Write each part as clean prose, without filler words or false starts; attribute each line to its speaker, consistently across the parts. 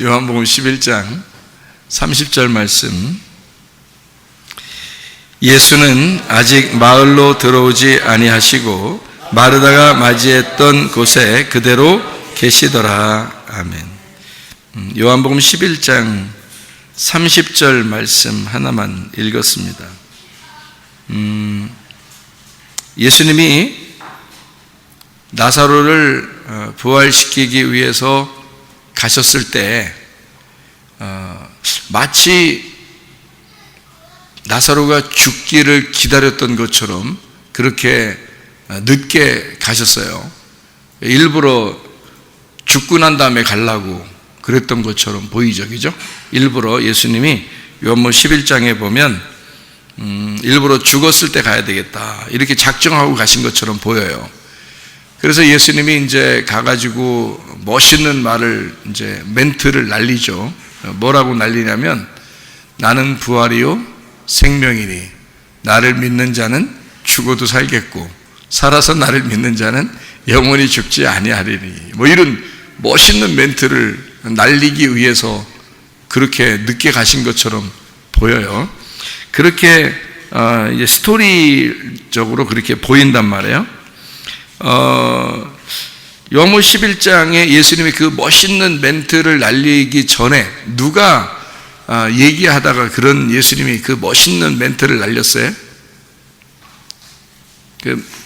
Speaker 1: 요한복음 11장 30절 말씀. 예수는 아직 마을로 들어오지 아니하시고 마르다가 맞이했던 곳에 그대로 계시더라. 아멘. 요한복음 11장 30절 말씀 하나만 읽었습니다. 예수님이 나사로를 부활시키기 위해서 가셨을 때 마치 나사로가 죽기를 기다렸던 것처럼 그렇게 늦게 가셨어요. 일부러 죽고 난 다음에 가려고 그랬던 것처럼 보이죠, 그죠? 일부러 예수님이 요한복음 11장에 보면 일부러 죽었을 때 가야 되겠다 이렇게 작정하고 가신 것처럼 보여요. 그래서 예수님이 이제 가가지고 멋있는 말을 이제 멘트를 날리죠. 뭐라고 날리냐면 나는 부활이요 생명이니 나를 믿는 자는 죽어도 살겠고 살아서 나를 믿는 자는 영원히 죽지 아니하리니 뭐 이런 멋있는 멘트를 날리기 위해서 그렇게 늦게 가신 것처럼 보여요. 그렇게 이제 스토리적으로 그렇게 보인단 말이에요. 요한복음 11장에 예수님이 그 멋있는 멘트를 날리기 전에 누가 얘기하다가 그런 예수님이 그 멋있는 멘트를 날렸어요?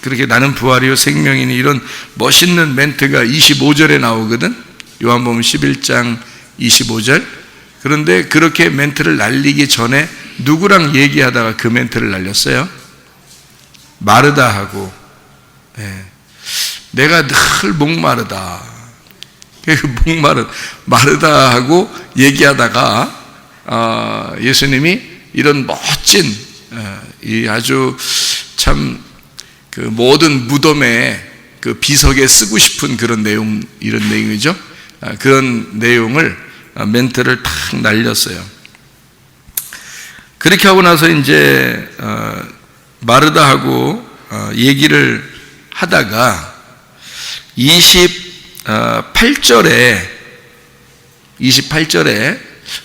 Speaker 1: 그렇게 나는 부활이요 생명이니 이런 멋있는 멘트가 25절에 나오거든. 요한복음 11장 25절. 그런데 그렇게 멘트를 날리기 전에 누구랑 얘기하다가 그 멘트를 날렸어요? 마르다하고. 내가 늘 목마르다. 마르다하고 얘기하다가 예수님이 이런 멋진 이 아주 참 그 모든 무덤에 그 비석에 쓰고 싶은 그런 내용, 이런 내용이죠. 그런 내용을 멘트를 탁 날렸어요. 그렇게 하고 나서 이제 마르다하고 얘기를 하다가 28절에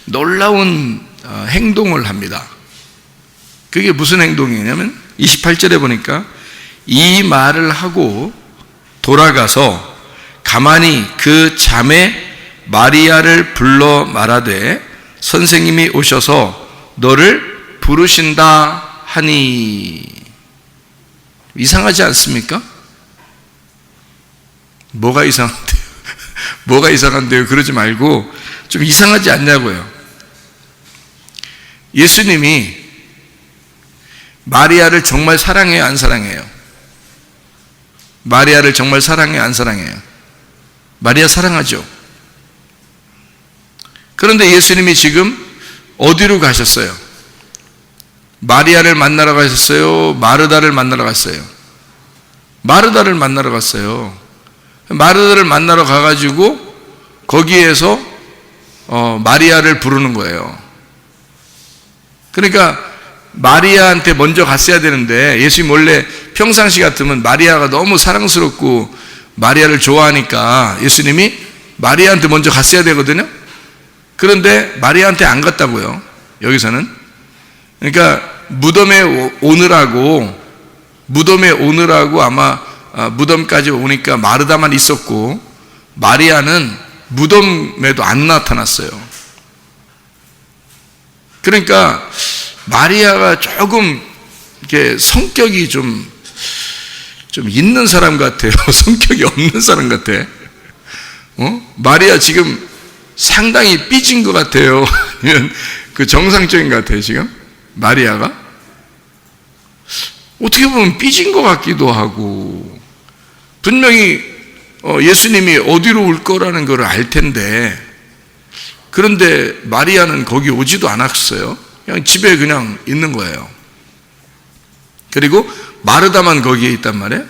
Speaker 1: 놀라운 행동을 합니다. 그게 무슨 행동이냐면 28절에 보니까 이 말을 하고 돌아가서 가만히 그 자매 마리아를 불러 말하되 선생님이 오셔서 너를 부르신다 하니. 이상하지 않습니까? 뭐가 이상한데요? 뭐가 이상한데요? 그러지 말고 좀 이상하지 않냐고요. 예수님이 마리아를 정말 사랑해요, 안 사랑해요? 마리아를 정말 사랑해요, 안 사랑해요? 마리아 사랑하죠. 그런데 예수님이 지금 어디로 가셨어요? 마리아를 만나러 가셨어요? 마르다를 만나러 갔어요? 마르다를 만나러 갔어요. 마르다를 만나러 가가지고 거기에서 마리아를 부르는 거예요. 그러니까 마리아한테 먼저 갔어야 되는데 예수님 원래 평상시 같으면 마리아가 너무 사랑스럽고 마리아를 좋아하니까 예수님이 마리아한테 먼저 갔어야 되거든요. 그런데 마리아한테 안 갔다고요. 여기서는. 그러니까 무덤에 오느라고 아마 무덤까지 오니까 마르다만 있었고 마리아는 무덤에도 안 나타났어요. 그러니까 마리아가 조금 이렇게 성격이 좀 있는 사람 같아요. 성격이 없는 사람 같아. 마리아 지금 상당히 삐진 것 같아요. 아니면 그 정상적인 것 같아요, 지금? 마리아가? 어떻게 보면 삐진 것 같기도 하고, 분명히 예수님이 어디로 올 거라는 걸 알 텐데, 그런데 마리아는 거기 오지도 않았어요. 그냥 집에 그냥 있는 거예요. 그리고 마르다만 거기에 있단 말이에요.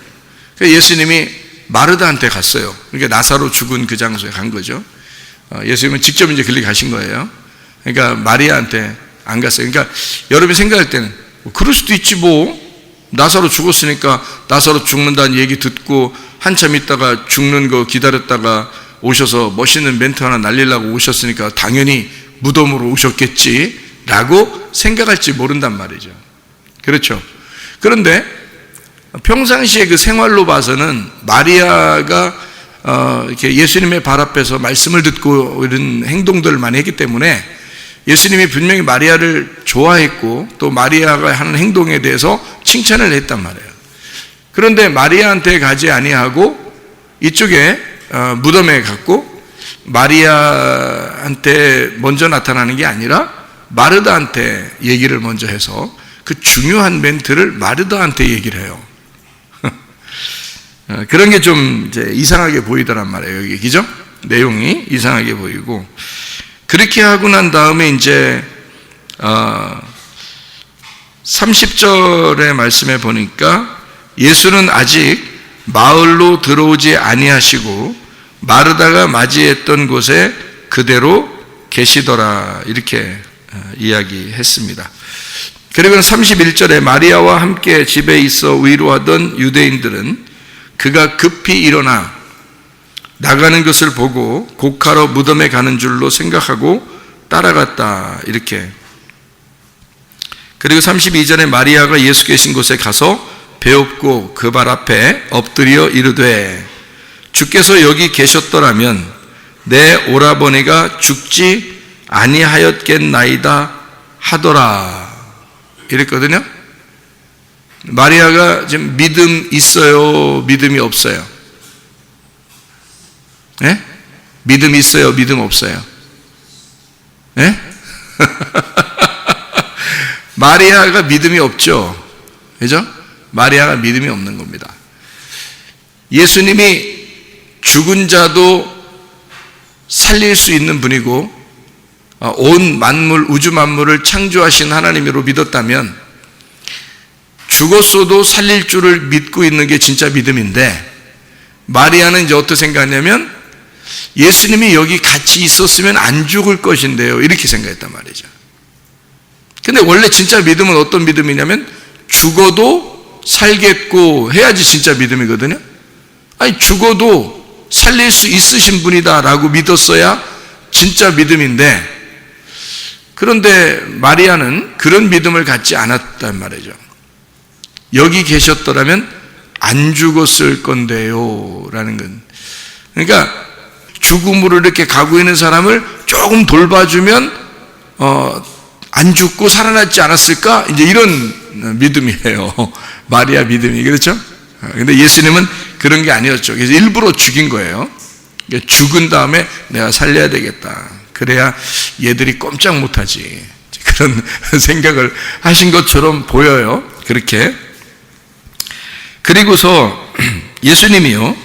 Speaker 1: 예수님이 마르다한테 갔어요. 그러니까 나사로 죽은 그 장소에 간 거죠. 예수님은 직접 이제 그렇게 가신 거예요. 그러니까 마리아한테 안 갔어요. 그러니까 여러분이 생각할 때는 그럴 수도 있지 뭐. 나사로 죽었으니까 나사로 죽는다는 얘기 듣고 한참 있다가 죽는 거 기다렸다가 오셔서 멋있는 멘트 하나 날리려고 오셨으니까 당연히 무덤으로 오셨겠지라고 생각할지 모른단 말이죠. 그렇죠. 그런데 평상시에 그 생활로 봐서는 마리아가 이렇게 예수님의 발 앞에서 말씀을 듣고 이런 행동들을 많이 했기 때문에 예수님이 분명히 마리아를 좋아했고 또 마리아가 하는 행동에 대해서 칭찬을 했단 말이에요. 그런데 마리아한테 가지 아니하고 이쪽에 무덤에 갔고 마리아한테 먼저 나타나는 게 아니라 마르다한테 얘기를 먼저 해서 그 중요한 멘트를 마르다한테 얘기를 해요. 그런 게 좀 이제 이상하게 보이더란 말이에요. 여기 그죠? 내용이 이상하게 보이고 그렇게 하고 난 다음에 이제 30절의 말씀에 보니까 예수는 아직 마을로 들어오지 아니하시고 마르다가 맞이했던 곳에 그대로 계시더라 이렇게 이야기했습니다. 그리고 31절에 마리아와 함께 집에 있어 위로하던 유대인들은 그가 급히 일어나 나가는 것을 보고 곡하러 무덤에 가는 줄로 생각하고 따라갔다 이렇게. 그리고 32절에 마리아가 예수 계신 곳에 가서 배엎고 그 발 앞에 엎드려 이르되 주께서 여기 계셨더라면 내 오라버니가 죽지 아니하였겠나이다 하더라 이랬거든요. 마리아가 지금 믿음 있어요? 믿음이 없어요? 예? 믿음 있어요? 믿음 없어요? 예? 마리아가 믿음이 없죠? 그죠? 마리아가 믿음이 없는 겁니다. 예수님이 죽은 자도 살릴 수 있는 분이고 온 만물, 우주 만물을 창조하신 하나님으로 믿었다면 죽었어도 살릴 줄을 믿고 있는 게 진짜 믿음인데 마리아는 이제 어떻게 생각하냐면 예수님이 여기 같이 있었으면 안 죽을 것인데요 이렇게 생각했단 말이죠. 근데 원래 진짜 믿음은 어떤 믿음이냐면 죽어도 살겠고 해야지 진짜 믿음이거든요. 아니 죽어도 살릴 수 있으신 분이다 라고 믿었어야 진짜 믿음인데 그런데 마리아는 그런 믿음을 갖지 않았단 말이죠. 여기 계셨더라면 안 죽었을 건데요 라는 건, 그러니까 죽음으로 이렇게 가고 있는 사람을 조금 돌봐주면 안 죽고 살아났지 않았을까 이제 이런 믿음이에요. 마리아 믿음이. 그렇죠? 근데 예수님은 그런 게 아니었죠. 그래서 일부러 죽인 거예요. 죽은 다음에 내가 살려야 되겠다, 그래야 얘들이 꼼짝 못하지, 그런 생각을 하신 것처럼 보여요. 그렇게. 그리고서 예수님이요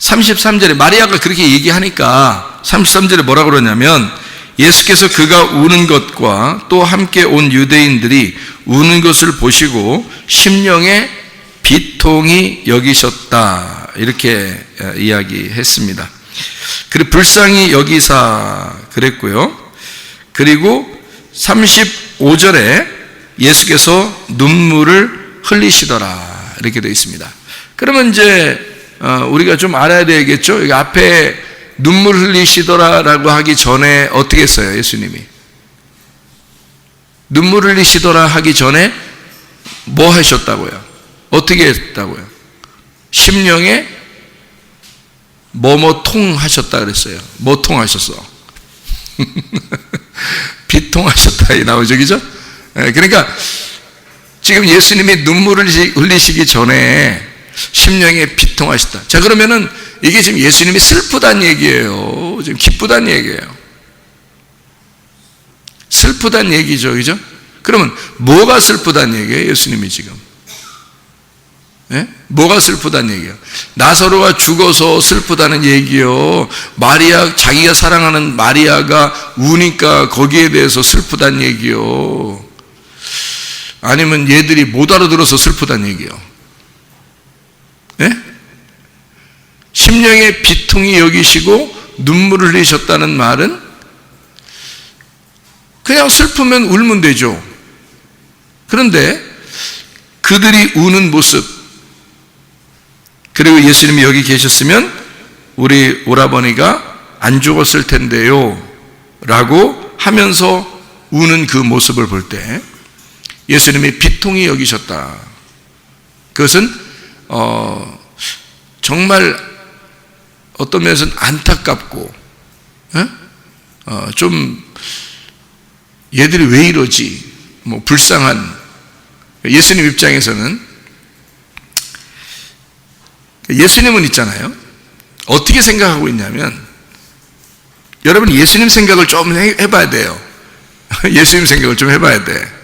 Speaker 1: 33절에 마리아가 그렇게 얘기하니까 33절에 뭐라 그러냐면 예수께서 그가 우는 것과 또 함께 온 유대인들이 우는 것을 보시고 심령에 비통히 여기셨다 이렇게 이야기했습니다. 그리고 불쌍히 여기사 그랬고요. 그리고 35절에 예수께서 눈물을 흘리시더라 이렇게 되어 있습니다. 그러면 이제 우리가 좀 알아야 되겠죠. 여기 앞에 눈물 흘리시더라라고 하기 전에 어떻게 했어요? 예수님이 눈물 흘리시더라 하기 전에 뭐 하셨다고요? 어떻게 했다고요? 심령에 뭐뭐 통하셨다 그랬어요. 뭐 통하셨어? 비통하셨다 이 나오죠, 그죠? 그러니까 지금 예수님이 눈물을 흘리시기 전에 심령에 비통하셨다. 자, 그러면은 이게 지금 예수님이 슬프다는 얘기예요? 지금 기쁘다는 얘기예요? 슬프다는 얘기죠, 그죠? 그러면 뭐가 슬프다는 얘기예요, 예수님이 지금? 예? 뭐가 슬프다는 얘기예요? 나사로가 죽어서 슬프다는 얘기요? 마리아, 자기가 사랑하는 마리아가 우니까 거기에 대해서 슬프다는 얘기요? 아니면 얘들이 못 알아들어서 슬프다는 얘기요? 예? 심령에 비통히 여기시고 눈물을 흘리셨다는 말은 그냥 슬프면 울면 되죠. 그런데 그들이 우는 모습, 그리고 예수님이 여기 계셨으면 우리 오라버니가 안 죽었을 텐데요 라고 하면서 우는 그 모습을 볼 때 예수님이 비통히 여기셨다. 그것은 정말 어떤 면에서는 안타깝고 좀 얘들이 왜 이러지 뭐 불쌍한, 예수님 입장에서는, 예수님은 있잖아요, 어떻게 생각하고 있냐면, 여러분 예수님 생각을 좀 해봐야 돼요. 예수님 생각을 좀 해봐야 돼.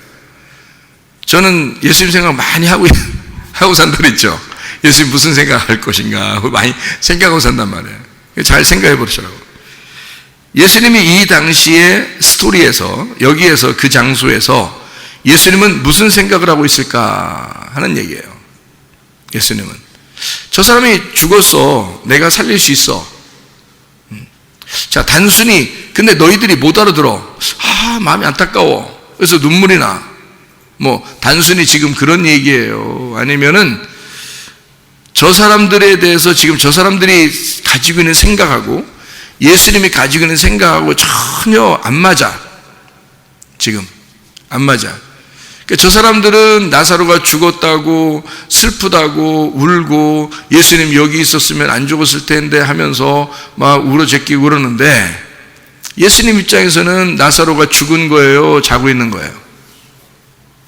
Speaker 1: 저는 예수님 생각 많이 하고 산다 그랬죠. 예수님 무슨 생각할 것인가 많이 생각하고 산단 말이에요. 잘 생각해 보시라고. 예수님이 이 당시의 스토리에서, 여기에서, 그 장소에서 예수님은 무슨 생각을 하고 있을까 하는 얘기예요. 예수님은 저 사람이 죽었어, 내가 살릴 수 있어. 자, 단순히 근데 너희들이 못 알아들어. 마음이 안타까워. 그래서 눈물이 나. 뭐 단순히 지금 그런 얘기예요. 아니면은 저 사람들에 대해서 지금 저 사람들이 가지고 있는 생각하고 예수님이 가지고 있는 생각하고 전혀 안 맞아. 지금 안 맞아. 그러니까 저 사람들은 나사로가 죽었다고 슬프다고 울고 예수님 여기 있었으면 안 죽었을 텐데 하면서 막 울어제끼고 그러는데, 예수님 입장에서는 나사로가 죽은 거예요, 자고 있는 거예요?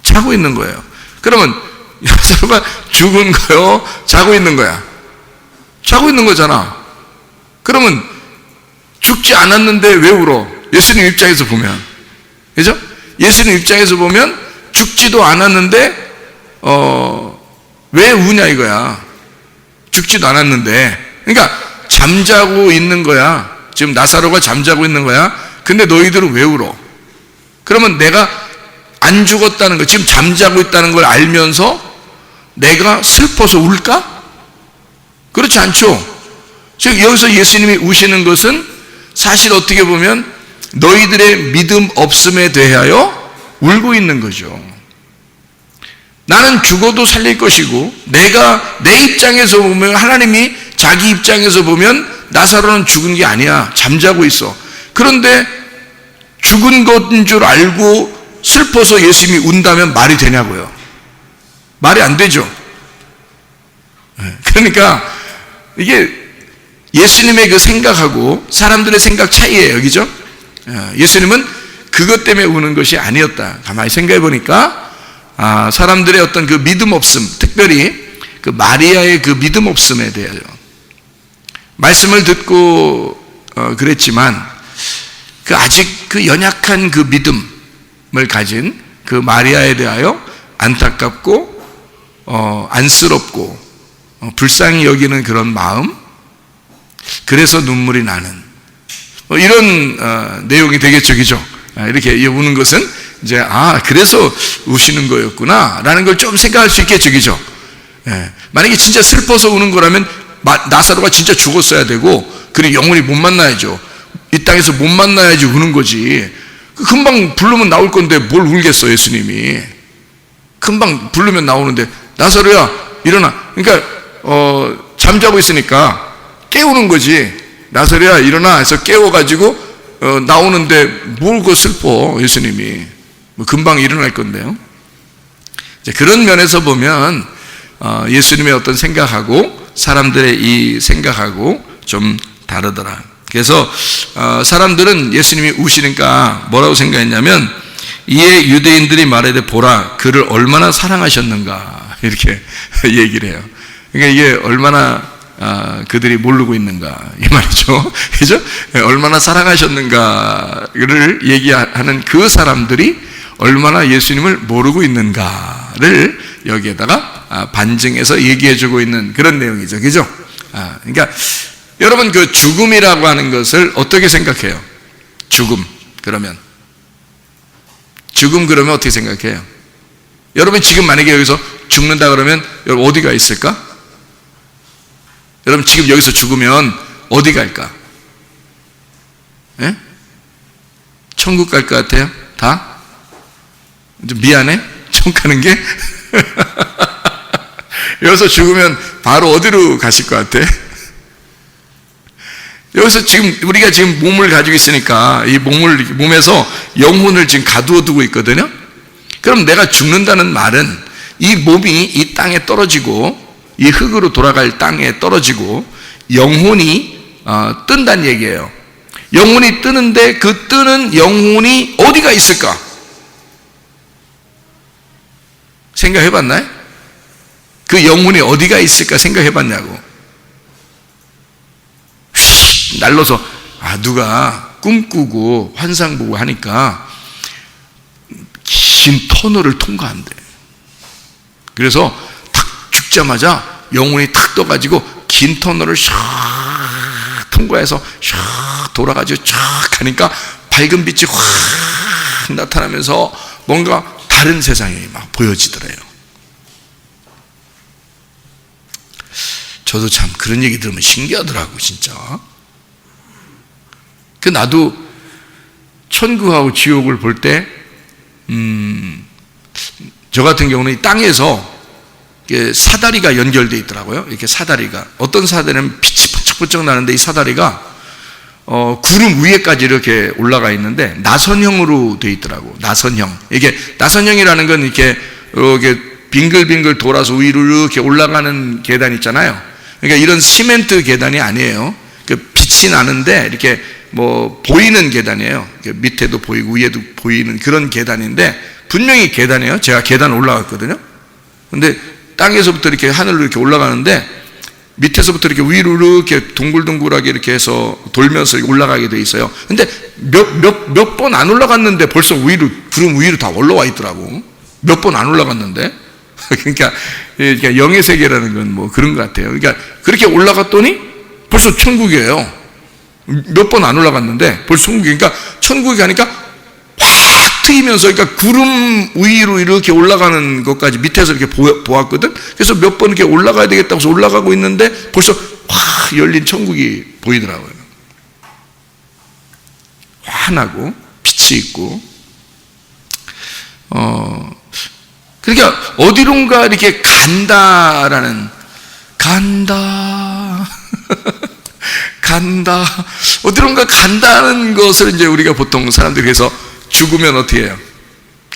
Speaker 1: 자고 있는 거예요. 그러면 나사로가 죽은 거예요, 자고 있는 거야? 자고 있는 거잖아. 그러면 죽지 않았는데 왜 울어? 예수님 입장에서 보면, 그죠? 예수님 입장에서 보면 죽지도 않았는데 왜 우냐 이거야. 죽지도 않았는데. 그러니까 잠자고 있는 거야. 지금 나사로가 잠자고 있는 거야. 근데 너희들은 왜 울어? 그러면 내가 안 죽었다는 거, 지금 잠자고 있다는 걸 알면서 내가 슬퍼서 울까? 그렇지 않죠. 즉 여기서 예수님이 우시는 것은 사실 어떻게 보면 너희들의 믿음 없음에 대하여 울고 있는 거죠. 나는 죽어도 살릴 것이고, 내가 내 입장에서 보면, 하나님이 자기 입장에서 보면 나사로는 죽은 게 아니야, 잠자고 있어. 그런데 죽은 것인 줄 알고 슬퍼서 예수님이 운다면 말이 되냐고요. 말이 안 되죠. 그러니까 이게 예수님의 그 생각하고 사람들의 생각 차이예요, 그죠? 예수님은 그것 때문에 우는 것이 아니었다. 가만히 생각해 보니까 사람들의 어떤 그 믿음 없음, 특별히 그 마리아의 그 믿음 없음에 대하여 말씀을 듣고 그랬지만 그 아직 그 연약한 그 믿음을 가진 그 마리아에 대하여 안타깝고 안쓰럽고 불쌍히 여기는 그런 마음, 그래서 눈물이 나는 이런 내용이 되겠죠, 그죠? 이렇게 우는 것은 이제 그래서 우시는 거였구나 라는 걸 좀 생각할 수 있겠죠, 그죠? 만약에 진짜 슬퍼서 우는 거라면 나사로가 진짜 죽었어야 되고, 그리고 영원히 못 만나야죠. 이 땅에서 못 만나야지 우는 거지. 금방 부르면 나올 건데 뭘 울겠어, 예수님이. 금방 부르면 나오는데 나사로야 일어나. 그러니까 잠자고 있으니까 깨우는 거지. 나사로야 일어나 해서 깨워가지고 나오는데 뭘 그 슬퍼, 예수님이. 금방 일어날 건데요. 그런 면에서 보면 예수님의 어떤 생각하고 사람들의 이 생각하고 좀 다르더라. 그래서 사람들은 예수님이 우시니까 뭐라고 생각했냐면, 이에 유대인들이 말하되 보라 그를 얼마나 사랑하셨는가 이렇게 얘기를 해요. 그러니까 이게 얼마나 그들이 모르고 있는가 이 말이죠. 그죠? 얼마나 사랑하셨는가를 얘기하는 그 사람들이 얼마나 예수님을 모르고 있는가를 여기에다가 반증해서 얘기해주고 있는 그런 내용이죠, 그죠? 그러니까 여러분 그 죽음이라고 하는 것을 어떻게 생각해요? 죽음 그러면 어떻게 생각해요? 여러분 지금 만약에 여기서 죽는다 그러면 여러분 어디가 있을까? 여러분 지금 여기서 죽으면 어디 갈까? 예? 천국 갈 것 같아요? 다? 좀 미안해? 천국 가는 게? 여기서 죽으면 바로 어디로 가실 것 같아? 여기서 지금 우리가 지금 몸을 가지고 있으니까 이 몸에서 영혼을 지금 가두어 두고 있거든요. 그럼 내가 죽는다는 말은 이 몸이 이 땅에 떨어지고 이 흙으로 돌아갈 땅에 떨어지고 영혼이 뜬다는 얘기예요. 영혼이 뜨는데 그 뜨는 영혼이 어디가 있을까? 생각해 봤나요? 그 영혼이 어디가 있을까 생각해 봤냐고. 날로서 누가 꿈꾸고 환상 보고 하니까 긴 터널을 통과한대. 그래서 탁 죽자마자 영혼이 탁 떠가지고 긴 터널을 샥 통과해서 샥 돌아가지고 쫙 가니까 밝은 빛이 확 나타나면서 뭔가 다른 세상이 막 보여지더래요. 저도 참 그런 얘기 들으면 신기하더라고 진짜. 나도 천국하고 지옥을 볼 때 저 같은 경우는 이 땅에서 사다리가 연결되어 있더라고요. 이렇게 사다리가, 어떤 사다리는 빛이 번쩍번쩍 나는데 이 사다리가 구름 위에까지 이렇게 올라가 있는데 나선형으로 되어 있더라고. 나선형. 이게 나선형이라는 건 이렇게 빙글빙글 돌아서 위로 이렇게 올라가는 계단 있잖아요. 그러니까 이런 시멘트 계단이 아니에요. 빛이 나는데 이렇게 보이는 계단이에요. 밑에도 보이고 위에도 보이는 그런 계단인데 분명히 계단이에요. 제가 계단 올라갔거든요. 근데 땅에서부터 이렇게 하늘로 이렇게 올라가는데 밑에서부터 이렇게 위로 이렇게 동글동글하게 이렇게 해서 돌면서 올라가게 돼 있어요. 근데 몇 번 안 올라갔는데 벌써 위로, 구름 위로 다 올라와 있더라고. 몇 번 안 올라갔는데. 그러니까 영의 세계라는 건 그런 것 같아요. 그러니까 그렇게 올라갔더니 벌써 천국이에요. 몇 번 안 올라갔는데 벌써 천국이니까 천국에 가니까 확 트이면서 그러니까 구름 위로 이렇게 올라가는 것까지 밑에서 이렇게 보았거든. 그래서 몇 번 이렇게 올라가야 되겠다고 해서 올라가고 있는데 벌써 확 열린 천국이 보이더라고요. 환하고 빛이 있고 그러니까 어디론가 이렇게 간다 어디론가 간다는 것을 이제 우리가 보통 사람들이 그래서 죽으면 어떻게 해요?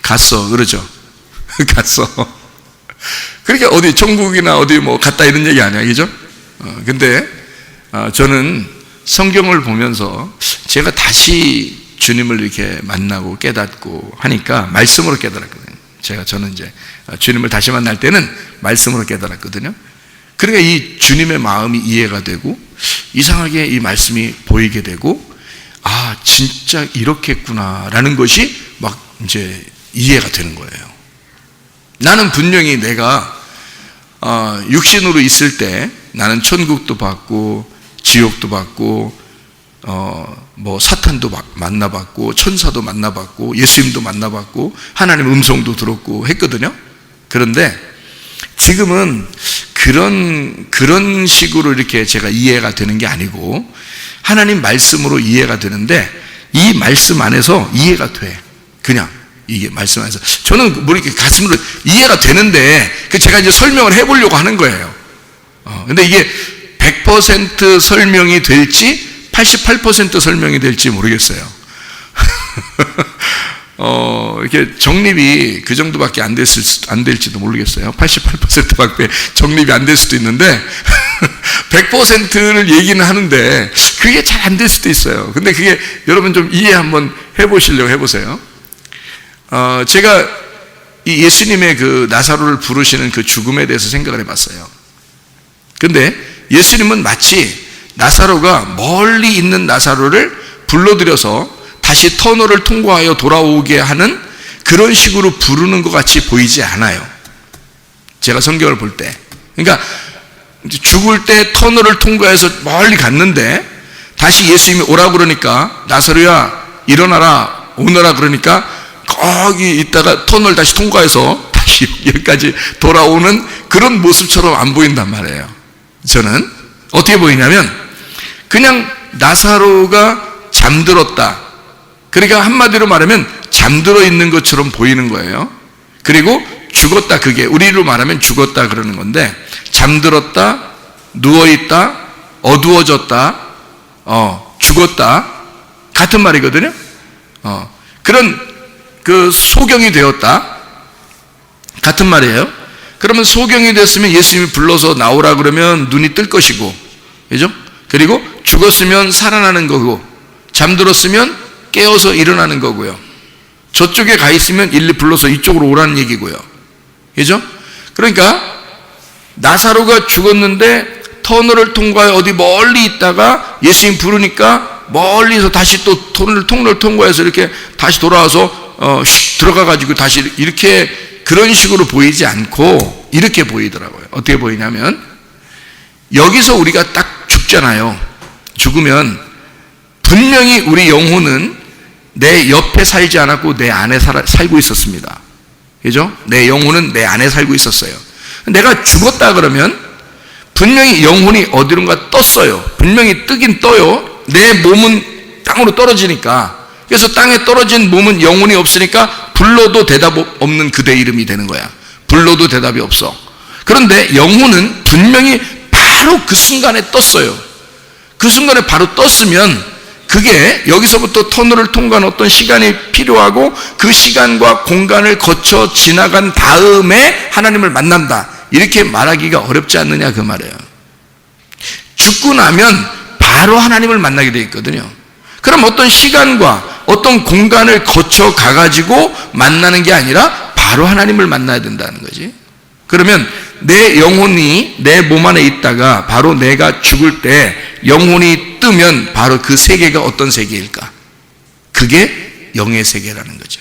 Speaker 1: 갔어 그러죠. 갔어. 그러니까 어디 천국이나 어디 갔다 이런 얘기 아니야, 그죠? 근데 저는 성경을 보면서 제가 다시 주님을 이렇게 만나고 깨닫고 하니까 말씀으로 깨달았거든요. 저는 이제 주님을 다시 만날 때는 말씀으로 깨달았거든요. 그러니까 이 주님의 마음이 이해가 되고 이상하게 이 말씀이 보이게 되고 진짜 이렇겠구나라는 것이 막 이제 이해가 되는 거예요. 나는 분명히 내가 육신으로 있을 때 나는 천국도 봤고 지옥도 봤고 사탄도 만나봤고 천사도 만나봤고 예수님도 만나봤고 하나님 음성도 들었고 했거든요. 그런데 지금은 그런 식으로 이렇게 제가 이해가 되는 게 아니고 하나님 말씀으로 이해가 되는데 이 말씀 안에서 이해가 돼. 그냥 이게 말씀 안에서 저는 이렇게 가슴으로 이해가 되는데 제가 이제 설명을 해보려고 하는 거예요. 근데 이게 100% 설명이 될지 88% 설명이 될지 모르겠어요. 이렇게 정립이 그 정도밖에 안 될지도 모르겠어요. 88%밖에 정립이 안 될 수도 있는데 100%를 얘기는 하는데 그게 잘 안 될 수도 있어요. 근데 그게 여러분 좀 이해 한번 해보시려고 해보세요. 제가 이 예수님의 그 나사로를 부르시는 그 죽음에 대해서 생각을 해봤어요. 근데 예수님은 마치 나사로가 멀리 있는 나사로를 불러들여서 다시 터널을 통과하여 돌아오게 하는 그런 식으로 부르는 것 같이 보이지 않아요. 제가 성경을 볼 때. 그러니까 죽을 때 터널을 통과해서 멀리 갔는데 다시 예수님이 오라고 그러니까 나사로야 일어나라 오너라 그러니까 거기 있다가 터널 다시 통과해서 다시 여기까지 돌아오는 그런 모습처럼 안 보인단 말이에요. 저는 어떻게 보이냐면 그냥 나사로가 잠들었다. 그러니까 한마디로 말하면 잠들어 있는 것처럼 보이는 거예요. 그리고 죽었다, 그게 우리로 말하면 죽었다 그러는 건데 잠들었다, 누워있다, 어두워졌다, 죽었다. 같은 말이거든요. 그런 그 소경이 되었다. 같은 말이에요. 그러면 소경이 됐으면 예수님이 불러서 나오라 그러면 눈이 뜰 것이고, 그죠? 그리고 죽었으면 살아나는 거고, 잠들었으면 깨어서 일어나는 거고요. 저쪽에 가 있으면 일리 불러서 이쪽으로 오라는 얘기고요. 그죠? 그러니까 나사로가 죽었는데 터널을 통과해 어디 멀리 있다가 예수님 부르니까 멀리서 다시 또 통로를 통과해서 이렇게 다시 돌아와서 들어가 가지고 다시 이렇게 그런 식으로 보이지 않고 이렇게 보이더라고요. 어떻게 보이냐면 여기서 우리가 딱 죽잖아요. 죽으면 분명히 우리 영혼은 내 옆에 살지 않았고 내 안에 살고 있었습니다. 그죠? 내 영혼은 내 안에 살고 있었어요. 내가 죽었다 그러면 분명히 영혼이 어디론가 떴어요. 분명히 뜨긴 떠요. 내 몸은 땅으로 떨어지니까. 그래서 땅에 떨어진 몸은 영혼이 없으니까 불러도 대답 없는 그대 이름이 되는 거야. 불러도 대답이 없어. 그런데 영혼은 분명히 바로 그 순간에 떴어요. 그 순간에 바로 떴으면 그게 여기서부터 터널을 통과한 어떤 시간이 필요하고 그 시간과 공간을 거쳐 지나간 다음에 하나님을 만난다. 이렇게 말하기가 어렵지 않느냐 그 말이에요. 죽고 나면 바로 하나님을 만나게 돼 있거든요. 그럼 어떤 시간과 어떤 공간을 거쳐 가가지고 만나는 게 아니라 바로 하나님을 만나야 된다는 거지. 그러면 내 영혼이 내 몸 안에 있다가 바로 내가 죽을 때 영혼이 뜨면 바로 그 세계가 어떤 세계일까? 그게 영의 세계라는 거죠.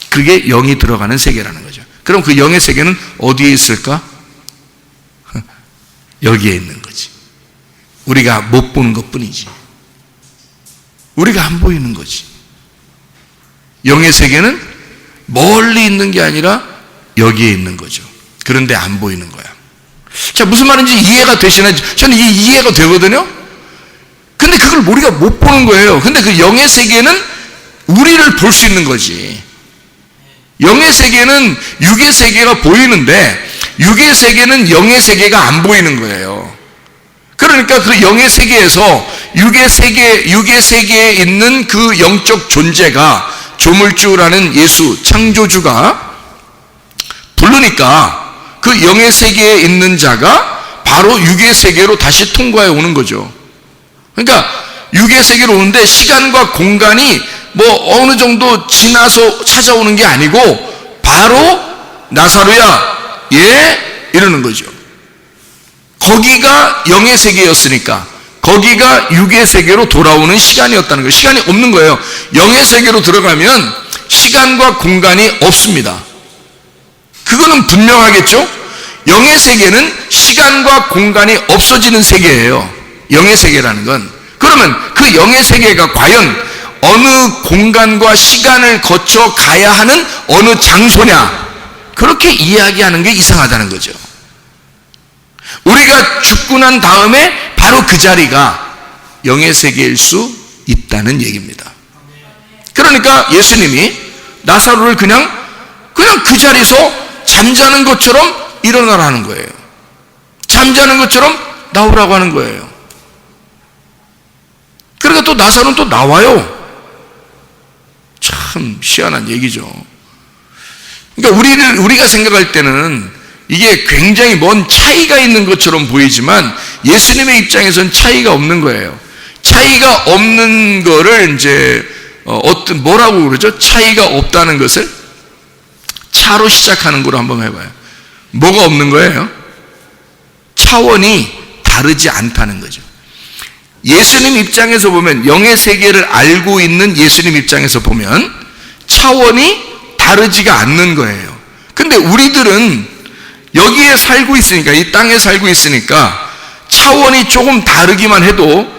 Speaker 1: 그게 영이 들어가는 세계라는 거죠. 그럼 그 영의 세계는 어디에 있을까? 여기에 있는 거지. 우리가 못 보는 것 뿐이지. 우리가 안 보이는 거지. 영의 세계는 멀리 있는 게 아니라 여기에 있는 거죠. 그런데 안 보이는 거야. 자, 무슨 말인지 이해가 되시나요? 저는 이해가 되거든요. 근데 그걸 우리가 못 보는 거예요. 근데 그 영의 세계는 우리를 볼 수 있는 거지. 영의 세계는 육의 세계가 보이는데 육의 세계는 영의 세계가 안 보이는 거예요. 그러니까 그 영의 세계에서 육의 세계에 있는 그 영적 존재가 조물주라는 예수 창조주가 부르니까 그 영의 세계에 있는 자가 바로 육의 세계로 다시 통과해 오는 거죠. 그러니까 육의 세계로 오는데 시간과 공간이 뭐 어느 정도 지나서 찾아오는 게 아니고 바로 나사로야 예 이러는 거죠. 거기가 영의 세계였으니까 거기가 육의 세계로 돌아오는 시간이었다는 거예요. 시간이 없는 거예요. 영의 세계로 들어가면 시간과 공간이 없습니다. 그거는 분명하겠죠? 영의 세계는 시간과 공간이 없어지는 세계예요. 영의 세계라는 건. 그러면 그 영의 세계가 과연 어느 공간과 시간을 거쳐 가야 하는 어느 장소냐? 그렇게 이야기하는 게 이상하다는 거죠. 우리가 죽고 난 다음에 바로 그 자리가 영의 세계일 수 있다는 얘기입니다. 그러니까 예수님이 나사로를 그냥 그 자리에서 잠자는 것처럼 일어나라는 거예요. 잠자는 것처럼 나오라고 하는 거예요. 그러니까 또 나사로는 또 나와요. 참 희한한 얘기죠. 그러니까 우리가 생각할 때는 이게 굉장히 먼 차이가 있는 것처럼 보이지만 예수님의 입장에서는 차이가 없는 거예요. 차이가 없는 거를 이제 뭐라고 그러죠? 차이가 없다는 것을 차로 시작하는 거로 한번 해봐요. 뭐가 없는 거예요? 차원이 다르지 않다는 거죠. 예수님 입장에서 보면 영의 세계를 알고 있는 예수님 입장에서 보면 차원이 다르지가 않는 거예요. 근데 우리들은 여기에 살고 있으니까 이 땅에 살고 있으니까 차원이 조금 다르기만 해도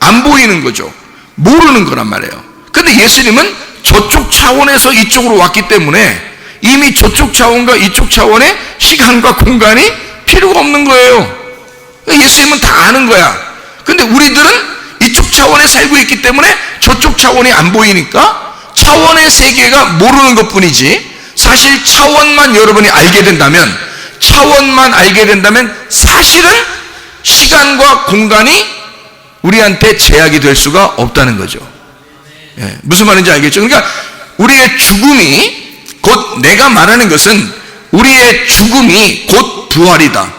Speaker 1: 안 보이는 거죠. 모르는 거란 말이에요. 근데 예수님은 저쪽 차원에서 이쪽으로 왔기 때문에 이미 저쪽 차원과 이쪽 차원의 시간과 공간이 필요가 없는 거예요. 예수님은 다 아는 거야. 근데 우리들은 이쪽 차원에 살고 있기 때문에 저쪽 차원이 안 보이니까 차원의 세계가 모르는 것 뿐이지 사실 차원만 여러분이 알게 된다면 사실은 시간과 공간이 우리한테 제약이 될 수가 없다는 거죠. 예, 무슨 말인지 알겠죠? 그러니까 우리의 죽음이 곧, 내가 말하는 것은 우리의 죽음이 곧 부활이다.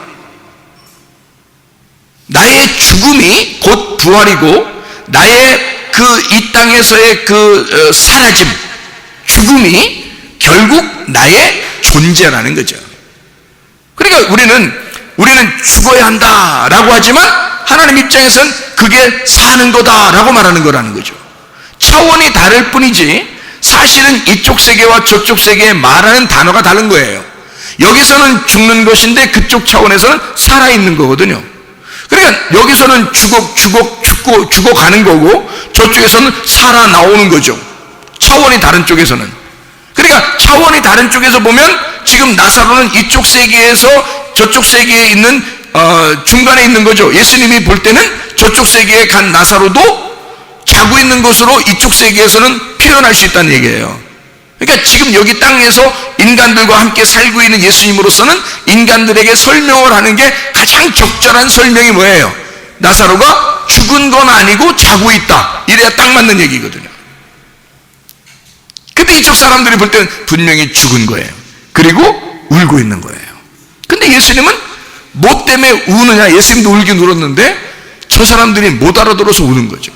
Speaker 1: 나의 죽음이 곧 부활이고, 나의 이 땅에서의 사라짐, 죽음이 결국 나의 존재라는 거죠. 그러니까 우리는 죽어야 한다라고 하지만 하나님 입장에서는 그게 사는 거다라고 말하는 거라는 거죠. 차원이 다를 뿐이지 사실은 이쪽 세계와 저쪽 세계에 말하는 단어가 다른 거예요. 여기서는 죽는 것인데 그쪽 차원에서는 살아있는 거거든요. 그러니까 여기서는 죽어가는 거고 저쪽에서는 살아나오는 거죠. 차원이 다른 쪽에서는. 그러니까 차원이 다른 쪽에서 보면 지금 나사로는 이쪽 세계에서 저쪽 세계에 있는 중간에 있는 거죠. 예수님이 볼 때는 저쪽 세계에 간 나사로도 자고 있는 것으로 이쪽 세계에서는 표현할 수 있다는 얘기예요. 그러니까 지금 여기 땅에서 인간들과 함께 살고 있는 예수님으로서는 인간들에게 설명을 하는 게 가장 적절한 설명이 뭐예요? 나사로가 죽은 건 아니고 자고 있다. 이래야 딱 맞는 얘기거든요. 근데 이쪽 사람들이 볼 때는 분명히 죽은 거예요. 그리고 울고 있는 거예요. 근데 예수님은 뭐 때문에 우느냐? 예수님도 울긴 울었는데 저 사람들이 못 알아들어서 우는 거죠.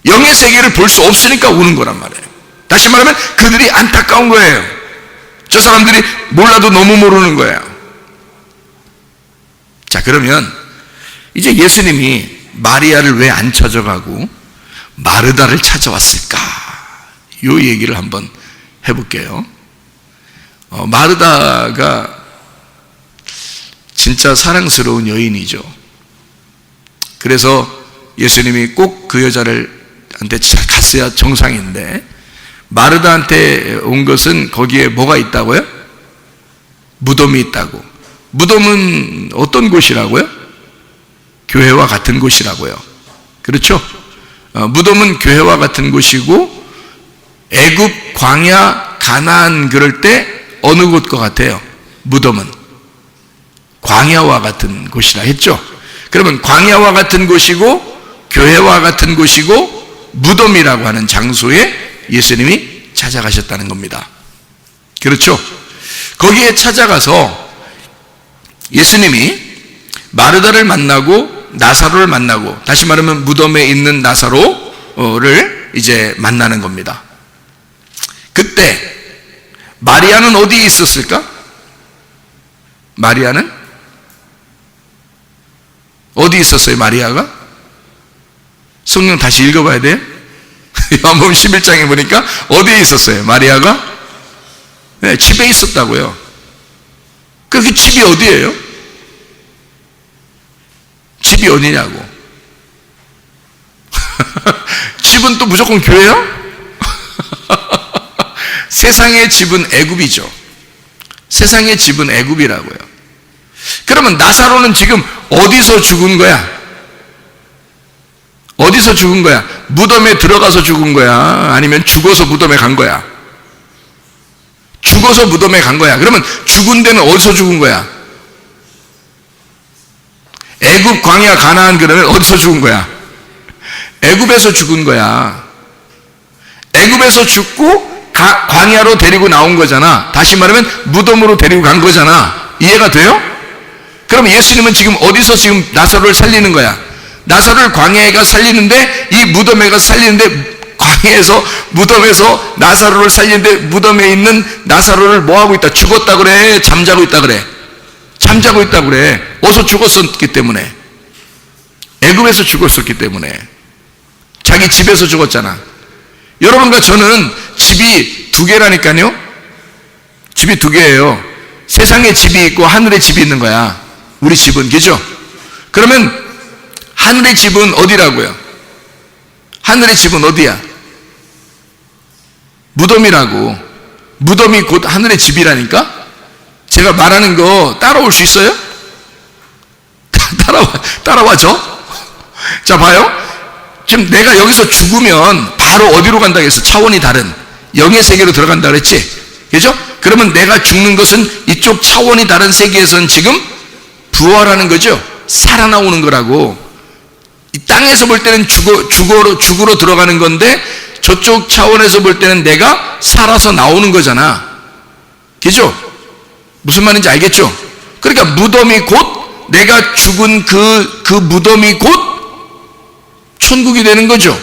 Speaker 1: 영의 세계를 볼 수 없으니까 우는 거란 말이에요. 다시 말하면 그들이 안타까운 거예요. 저 사람들이 몰라도 너무 모르는 거예요. 자, 그러면 이제 예수님이 마리아를 왜 안 찾아가고 마르다를 찾아왔을까? 이 얘기를 한번 해볼게요. 마르다가 진짜 사랑스러운 여인이죠. 그래서 예수님이 꼭 그 여자한테 갔어야 정상인데 마르다한테 온 것은 거기에 뭐가 있다고요? 무덤이 있다고. 무덤은 어떤 곳이라고요? 교회와 같은 곳이라고요. 그렇죠? 무덤은 교회와 같은 곳이고 애굽, 광야, 가나안 그럴 때 어느 곳과 같아요? 무덤은 광야와 같은 곳이라 했죠. 그러면 광야와 같은 곳이고 교회와 같은 곳이고 무덤이라고 하는 장소에 예수님이 찾아가셨다는 겁니다. 그렇죠? 거기에 찾아가서 예수님이 마르다를 만나고 나사로를 만나고, 다시 말하면 무덤에 있는 나사로를 이제 만나는 겁니다. 그때 마리아는 어디에 있었을까? 마리아는 어디 있었어요? 마리아가? 성경 다시 읽어봐야 돼요. 요한복음 11장에 보니까 어디에 있었어요? 마리아가? 네, 집에 있었다고요. 그 집이 어디예요? 집이 어디냐고. 집은 또 무조건 교회요? 세상의 집은 애굽이죠. 세상의 집은 애굽이라고요. 그러면 나사로는 지금 어디서 죽은 거야? 어디서 죽은 거야? 무덤에 들어가서 죽은 거야? 아니면 죽어서 무덤에 간 거야? 죽어서 무덤에 간 거야. 그러면 죽은 데는 어디서 죽은 거야? 애굽, 광야, 가나안 그러면 어디서 죽은 거야? 애굽에서 죽은 거야. 애굽에서 죽고 광야로 데리고 나온 거잖아. 다시 말하면 무덤으로 데리고 간 거잖아. 이해가 돼요? 그럼 예수님은 지금 어디서 지금 나사로를 살리는 거야? 나사로를 광야에 가 살리는데, 이 무덤에 가 살리는데, 광야에서 무덤에서 나사로를 살리는데 무덤에 있는 나사로를 뭐 하고 있다? 죽었다 그래? 잠자고 있다 그래? 잠자고 있다 그래. 어디서 죽었었기 때문에. 애굽에서 죽었었기 때문에. 자기 집에서 죽었잖아. 여러분과 저는 집이 두 개라니까요. 집이 두 개예요. 세상에 집이 있고 하늘에 집이 있는 거야. 우리 집은, 그죠? 그러면 하늘의 집은 어디라고요? 하늘의 집은 어디야? 무덤이라고. 무덤이 곧 하늘의 집이라니까? 제가 말하는 거 따라올 수 있어요? 따라와죠? 자, 봐요. 지금 내가 여기서 죽으면 바로 어디로 간다 그랬어? 차원이 다른 영의 세계로 들어간다 그랬지? 그죠? 그러면 내가 죽는 것은 이쪽 차원이 다른 세계에서는 지금 부활하는 거죠? 살아나오는 거라고. 이 땅에서 볼 때는 죽으로 들어가는 건데 저쪽 차원에서 볼 때는 내가 살아서 나오는 거잖아. 그죠? 무슨 말인지 알겠죠? 그러니까 무덤이 곧 내가 죽은 그 무덤이 곧 천국이 되는 거죠.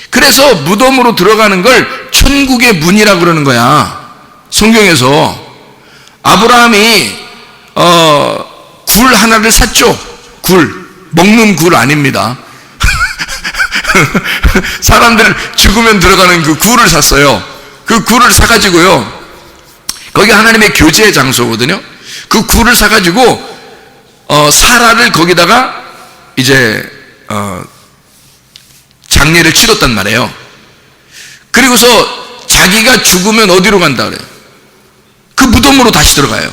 Speaker 1: 그래서 무덤으로 들어가는 걸 천국의 문이라 그러는 거야. 성경에서 아브라함이 굴 하나를 샀죠. 굴, 먹는 굴 아닙니다. 사람들 죽으면 들어가는 그 굴을 샀어요. 그 굴을 사가지고요, 거기 하나님의 교제의 장소거든요. 그 굴을 사가지고 사라를 거기다가 이제 장례를 치렀단 말이에요. 그리고서 자기가 죽으면 어디로 간다 그래요? 그 무덤으로 다시 들어가요.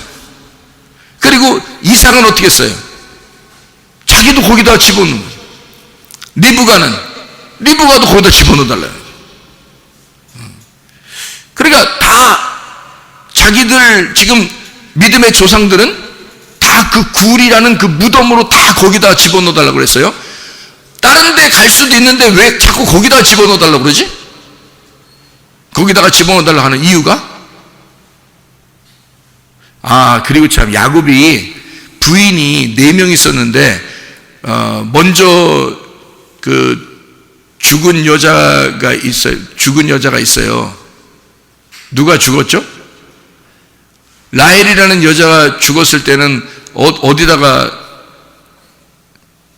Speaker 1: 그리고 이삭은 어떻게 했어요? 자기도 거기다 집어넣는 거죠. 리브가도 거기다 집어넣어달라요. 그러니까 다 자기들 지금 믿음의 조상들은 다 그 굴이라는 그 무덤으로 다 거기다 집어넣어달라고 그랬어요. 다른 데 갈 수도 있는데 왜 자꾸 거기다 집어넣어달라고 그러지? 거기다가 집어넣어달라고 하는 이유가? 그리고 참 야곱이 부인이 4명 있었는데 먼저 죽은 여자가 있어요. 누가 죽었죠? 라헬이라는 여자가 죽었을 때는 어디다가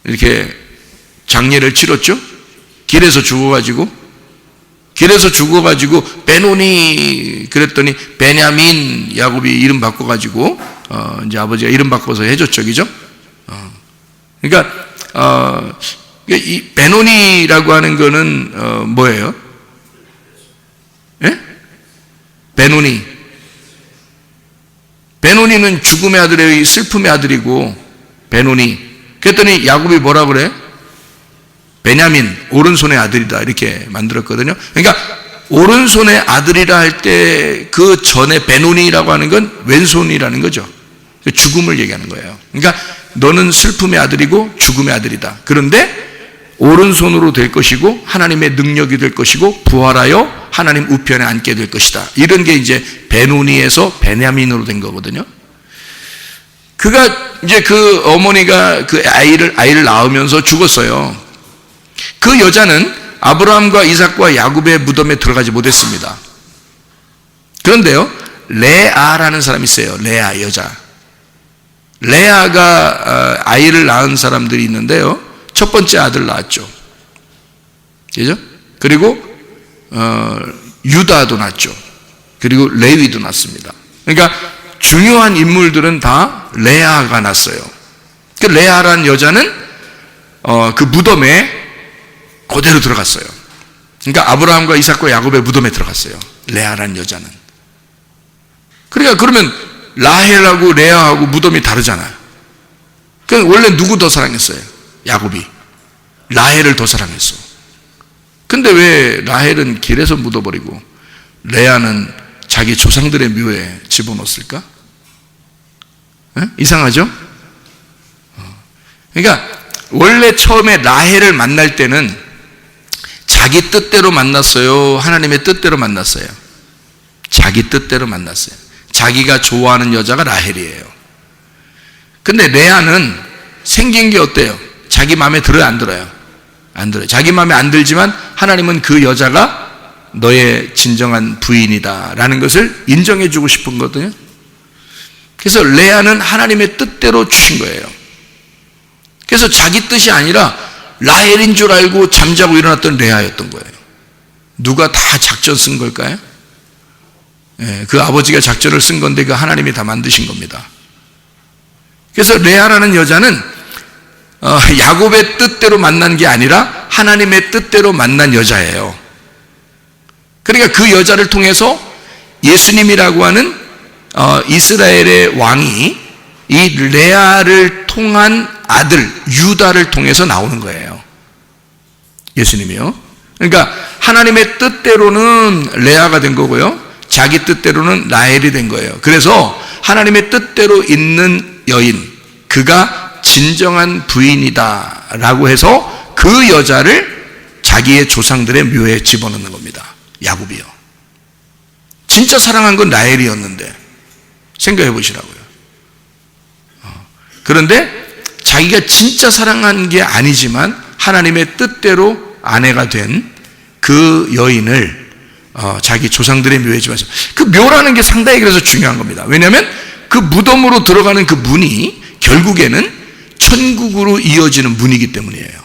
Speaker 1: 이렇게 장례를 치렀죠? 길에서 죽어가지고 베노니 그랬더니 베냐민, 야곱이 이름 바꿔가지고 이제 아버지가 이름 바꿔서 해줬죠, 그죠? 그러니까 이 베노니라고 하는 거는 뭐예요? 예? 베노니는 죽음의 아들의 슬픔의 아들이고 베노니. 그랬더니 야곱이 뭐라 그래? 베냐민, 오른손의 아들이다, 이렇게 만들었거든요. 그러니까 오른손의 아들이라 할 때 그 전에 베노니라고 하는 건 왼손이라는 거죠. 죽음을 얘기하는 거예요. 그러니까 너는 슬픔의 아들이고 죽음의 아들이다. 그런데 오른손으로 될 것이고 하나님의 능력이 될 것이고 부활하여 하나님 우편에 앉게 될 것이다. 이런 게 이제 베노니에서 베냐민으로 된 거거든요. 그가 이제 그 어머니가 그 아이를 낳으면서 죽었어요. 그 여자는 아브라함과 이삭과 야곱의 무덤에 들어가지 못했습니다. 그런데요, 레아라는 사람이 있어요. 레아 여자. 레아가 아이를 낳은 사람들이 있는데요, 첫 번째 아들 낳았죠. 그죠? 그리고 유다도 낳았죠. 그리고 레위도 낳습니다. 그러니까 중요한 인물들은 다 레아가 낳았어요. 그 레아라는 여자는 그 무덤에 그대로 들어갔어요. 그러니까 아브라함과 이삭과 야곱의 무덤에 들어갔어요. 레아라는 여자는. 그러니까 그러면 라헬하고 레아하고 무덤이 다르잖아요. 그러니까 원래 누구 더 사랑했어요? 야곱이. 라헬을 더 사랑했어. 근데 왜 라헬은 길에서 묻어버리고 레아는 자기 조상들의 묘에 집어넣었을까? 에? 이상하죠? 그러니까 원래 처음에 라헬을 만날 때는 자기 뜻대로 만났어요? 하나님의 뜻대로 만났어요? 자기 뜻대로 만났어요. 자기가 좋아하는 여자가 라헬이에요. 근데 레아는 생긴 게 어때요? 자기 마음에 들어요, 안 들어요? 안 들어요. 자기 마음에 안 들지만 하나님은 그 여자가 너의 진정한 부인이다 라는 것을 인정해 주고 싶은 거거든요. 그래서 레아는 하나님의 뜻대로 주신 거예요. 그래서 자기 뜻이 아니라 라헬인 줄 알고 잠자고 일어났던 레아였던 거예요. 누가 다 작전 쓴 걸까요? 그 아버지가 작전을 쓴 건데 그 하나님이 다 만드신 겁니다. 그래서 레아라는 여자는 야곱의 뜻대로 만난 게 아니라 하나님의 뜻대로 만난 여자예요. 그러니까 그 여자를 통해서 예수님이라고 하는 이스라엘의 왕이 이 레아를 통한 아들 유다를 통해서 나오는 거예요. 예수님이요. 그러니까 하나님의 뜻대로는 레아가 된 거고요, 자기 뜻대로는 라헬이 된 거예요. 그래서 하나님의 뜻대로 있는 여인, 그가 진정한 부인이다 라고 해서 그 여자를 자기의 조상들의 묘에 집어넣는 겁니다. 야곱이요. 진짜 사랑한 건 라헬이었는데 생각해 보시라고요. 그런데 자기가 진짜 사랑한 게 아니지만 하나님의 뜻대로 아내가 된 그 여인을 자기 조상들의 묘에 집어넣어서, 그 묘라는 게 상당히 그래서 중요한 겁니다. 왜냐하면 그 무덤으로 들어가는 그 문이 결국에는 천국으로 이어지는 문이기 때문이에요.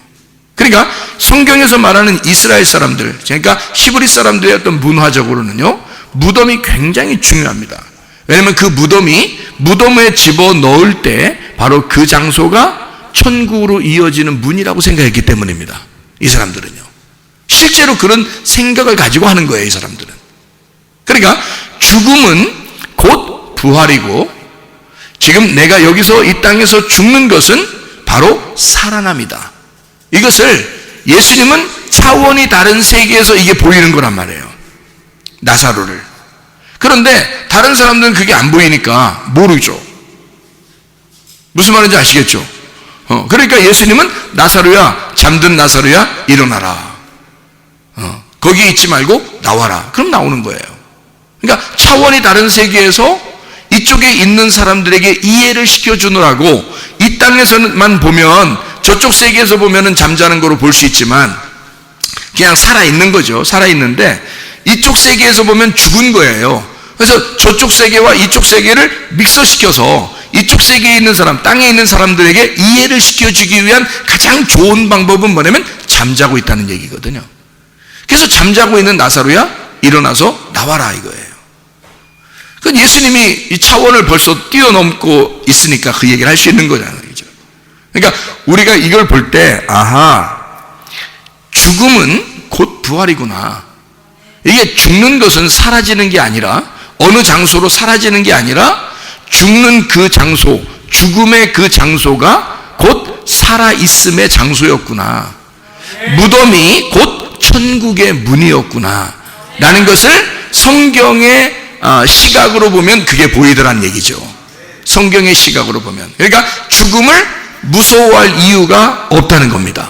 Speaker 1: 그러니까 성경에서 말하는 이스라엘 사람들, 그러니까 히브리 사람들의 어떤 문화적으로는요, 무덤이 굉장히 중요합니다. 왜냐하면 그 무덤이 무덤에 집어넣을 때 바로 그 장소가 천국으로 이어지는 문이라고 생각했기 때문입니다. 이 사람들은요. 실제로 그런 생각을 가지고 하는 거예요, 이 사람들은. 그러니까 죽음은 곧 부활이고, 지금 내가 여기서 이 땅에서 죽는 것은 바로 살아남이다. 이것을 예수님은 차원이 다른 세계에서 이게 보이는 거란 말이에요. 나사로를. 그런데 다른 사람들은 그게 안 보이니까 모르죠. 무슨 말인지 아시겠죠? 그러니까 예수님은 나사로야, 잠든 나사로야, 일어나라. 거기에 있지 말고 나와라. 그럼 나오는 거예요. 그러니까 차원이 다른 세계에서 이쪽에 있는 사람들에게 이해를 시켜주느라고, 이 땅에서만 보면, 저쪽 세계에서 보면은 잠자는 거로 볼 수 있지만 그냥 살아있는 거죠. 살아있는데 이쪽 세계에서 보면 죽은 거예요. 그래서 저쪽 세계와 이쪽 세계를 믹서시켜서 이쪽 세계에 있는 사람, 땅에 있는 사람들에게 이해를 시켜주기 위한 가장 좋은 방법은 뭐냐면 잠자고 있다는 얘기거든요. 그래서 잠자고 있는 나사로야, 일어나서 나와라 이거예요. 그 예수님이 이 차원을 벌써 뛰어넘고 있으니까 그 얘기를 할 수 있는 거잖아요. 그러니까 우리가 이걸 볼 때, 아하, 죽음은 곧 부활이구나. 이게 죽는 것은 사라지는 게 아니라, 어느 장소로 사라지는 게 아니라, 죽는 그 장소, 죽음의 그 장소가 곧 살아있음의 장소였구나. 무덤이 곧 천국의 문이었구나 라는 것을 성경의 시각으로 보면 그게 보이더란 얘기죠. 성경의 시각으로 보면. 그러니까 죽음을 무서워할 이유가 없다는 겁니다.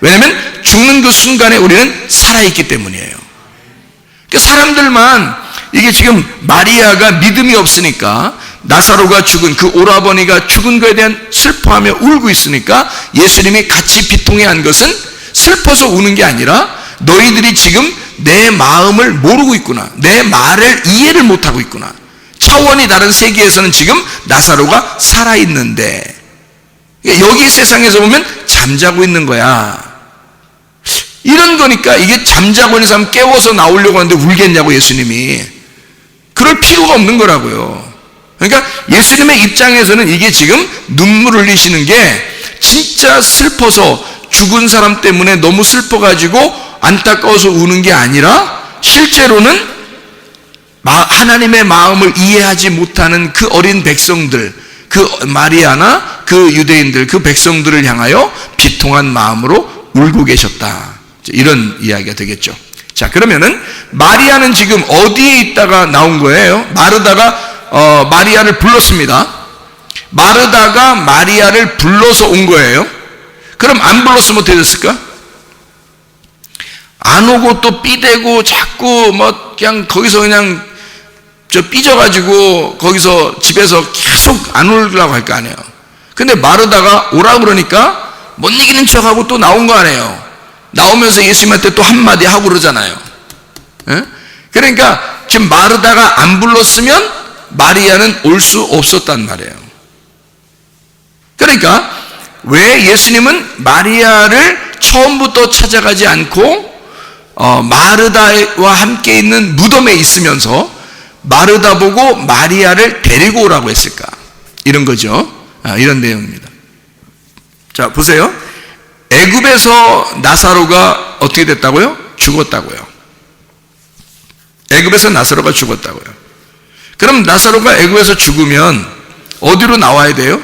Speaker 1: 왜냐하면 죽는 그 순간에 우리는 살아있기 때문이에요. 그러니까 사람들만, 이게 지금 마리아가 믿음이 없으니까, 나사로가 죽은, 그 오라버니가 죽은 것에 대한 슬퍼하며 울고 있으니까 예수님이 같이 비통해한 것은 슬퍼서 우는 게 아니라, 너희들이 지금 내 마음을 모르고 있구나, 내 말을 이해를 못하고 있구나. 차원이 다른 세계에서는 지금 나사로가 살아있는데 여기 세상에서 보면 잠자고 있는 거야. 이런 거니까, 이게 잠자고 있는 사람 깨워서 나오려고 하는데 울겠냐고 예수님이. 그럴 필요가 없는 거라고요. 그러니까 예수님의 입장에서는 이게 지금 눈물 흘리시는 게 진짜 슬퍼서, 죽은 사람 때문에 너무 슬퍼가지고 안타까워서 우는 게 아니라, 실제로는 하나님의 마음을 이해하지 못하는 그 어린 백성들, 그 마리아나 그 유대인들, 그 백성들을 향하여 비통한 마음으로 울고 계셨다. 이런 이야기가 되겠죠. 자, 그러면은 마리아는 지금 어디에 있다가 나온 거예요? 마르다가 마리아를 불렀습니다. 마르다가 마리아를 불러서 온 거예요. 그럼 안 불렀으면 어떻게 됐을까? 안 오고 또 삐대고 자꾸 뭐 그냥 거기서 그냥 삐져가지고 거기서 집에서 계속 안 오려고 할 거 아니에요. 근데 마르다가 오라 그러니까 못 이기는 척하고 또 나온 거 아니에요. 나오면서 예수님한테 또 한마디 하고 그러잖아요. 에? 그러니까 지금 마르다가 안 불렀으면 마리아는 올 수 없었단 말이에요. 그러니까 왜 예수님은 마리아를 처음부터 찾아가지 않고 마르다와 함께 있는 무덤에 있으면서 마르다 보고 마리아를 데리고 오라고 했을까? 이런 거죠. 이런 내용입니다. 자, 보세요. 애굽에서 나사로가 어떻게 됐다고요? 죽었다고요. 애굽에서 나사로가 죽었다고요. 그럼 나사로가 애굽에서 죽으면 어디로 나와야 돼요?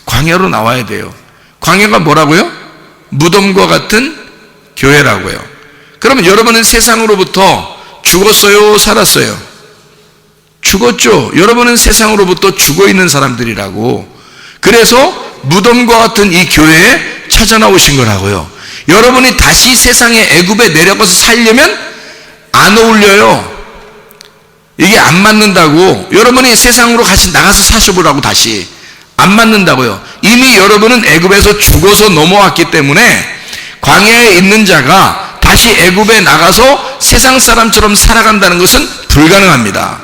Speaker 1: 광야로 나와야 돼요. 광야가 뭐라고요? 무덤과 같은 교회라고요. 그러면 여러분은 세상으로부터 죽었어요? 살았어요? 죽었죠. 여러분은 세상으로부터 죽어있는 사람들이라고. 그래서 무덤과 같은 이 교회에 찾아 나오신 거라고요. 여러분이 다시 세상의 애굽에 내려가서 살려면 안 어울려요. 이게 안 맞는다고. 여러분이 세상으로 같이 나가서 사셔보라고. 다시 안 맞는다고요. 이미 여러분은 애굽에서 죽어서 넘어왔기 때문에 광야에 있는 자가 다시 애굽에 나가서 세상 사람처럼 살아간다는 것은 불가능합니다.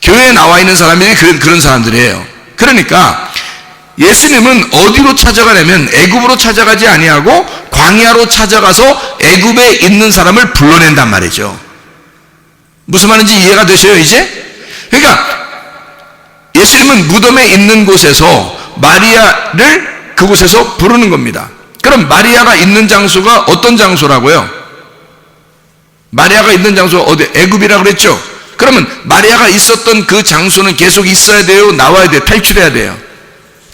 Speaker 1: 교회에 나와 있는 사람이 그런 사람들이에요. 그러니까 예수님은 어디로 찾아가냐면 애굽으로 찾아가지 아니하고 광야로 찾아가서 애굽에 있는 사람을 불러낸단 말이죠. 무슨 말인지 이해가 되셔요 이제? 그러니까 예수님은 무덤에 있는 곳에서 마리아를 그곳에서 부르는 겁니다. 그럼 마리아가 있는 장소가 어떤 장소라고요? 마리아가 있는 장소가 어디? 애굽이라고 그랬죠? 그러면 마리아가 있었던 그 장소는 계속 있어야 돼요? 나와야 돼요? 탈출해야 돼요?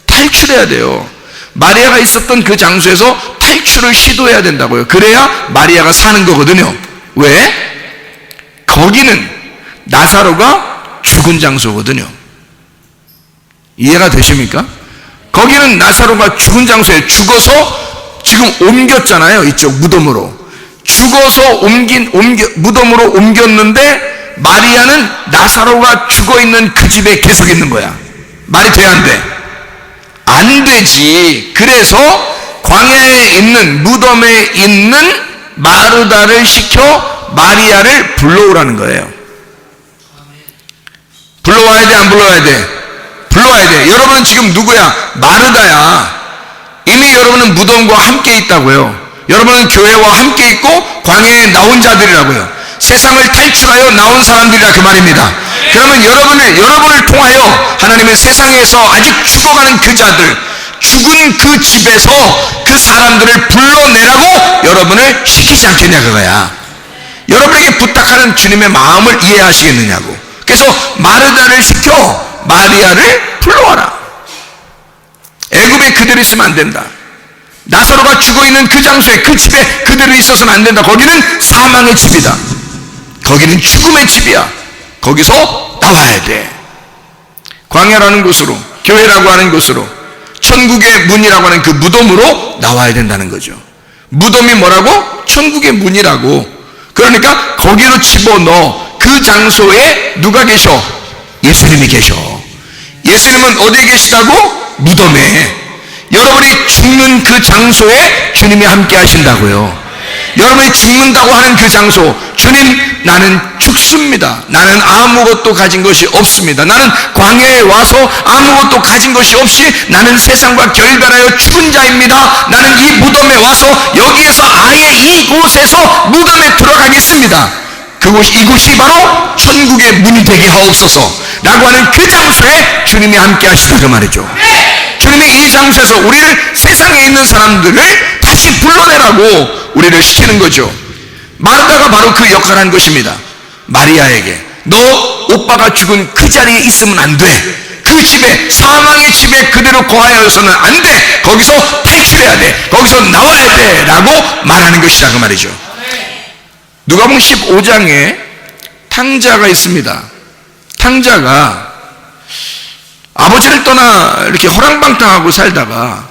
Speaker 1: 탈출해야 돼요. 마리아가 있었던 그 장소에서 탈출을 시도해야 된다고요. 그래야 마리아가 사는 거거든요. 왜? 거기는 나사로가 죽은 장소거든요. 이해가 되십니까? 거기는 나사로가 죽은 장소에 죽어서 지금 옮겼잖아요. 이쪽 무덤으로. 죽어서 무덤으로 옮겼는데 마리아는 나사로가 죽어있는 그 집에 계속 있는 거야. 말이 돼, 안 돼? 안 되지. 그래서 광야에 있는 무덤에 있는 마르다를 시켜 마리아를 불러오라는 거예요. 불러와야 돼, 안 불러와야 돼? 불러와야 돼. 여러분은 지금 누구야? 마르다야. 이미 여러분은 무덤과 함께 있다고요. 여러분은 교회와 함께 있고 광야에 나온 자들이라고요. 세상을 탈출하여 나온 사람들이라 그 말입니다. 그러면 여러분을 통하여 하나님은 세상에서 아직 죽어가는 그 자들, 죽은 그 집에서 그 사람들을 불러내라고 여러분을 시키지 않겠냐 그거야. 여러분에게 부탁하는 주님의 마음을 이해하시겠느냐고. 그래서 마르다를 시켜 마리아를 불러와라. 애굽에 그대로 있으면 안 된다. 나사로가 죽어있는 그 장소에 그 집에 그대로 있어서는 안 된다. 거기는 사망의 집이다. 거기는 죽음의 집이야. 거기서 나와야 돼. 광야라는 곳으로, 교회라고 하는 곳으로, 천국의 문이라고 하는 그 무덤으로 나와야 된다는 거죠. 무덤이 뭐라고? 천국의 문이라고. 그러니까 거기로 집어넣어. 그 장소에 누가 계셔? 예수님이 계셔. 예수님은 어디에 계시다고? 무덤에. 여러분이 죽는 그 장소에 주님이 함께 하신다고요. 여러분이 죽는다고 하는 그 장소, 주님, 나는 죽습니다. 나는 아무것도 가진 것이 없습니다. 나는 광야에 와서 아무것도 가진 것이 없이 나는 세상과 결별하여 죽은 자입니다. 나는 이 무덤에 와서 여기에서 아예 이곳에서 무덤에 들어가겠습니다. 이곳이 바로 천국의 문이 되게 하옵소서 라고 하는 그 장소에 주님이 함께 하시다 그 말이죠. 주님이 이 장소에서 우리를, 세상에 있는 사람들을 다시 불러내라고 우리를 시키는 거죠. 마르다가 바로 그 역할을 한 것입니다. 마리아에게 너 오빠가 죽은 그 자리에 있으면 안 돼. 그 집에, 사망의 집에 그대로 거하여서는 안 돼. 거기서 탈출해야 돼. 거기서 나와야 돼 라고 말하는 것이라 그 말이죠. 누가복음 15장에 탕자가 있습니다. 탕자가 아버지를 떠나 이렇게 허랑방탕하고 살다가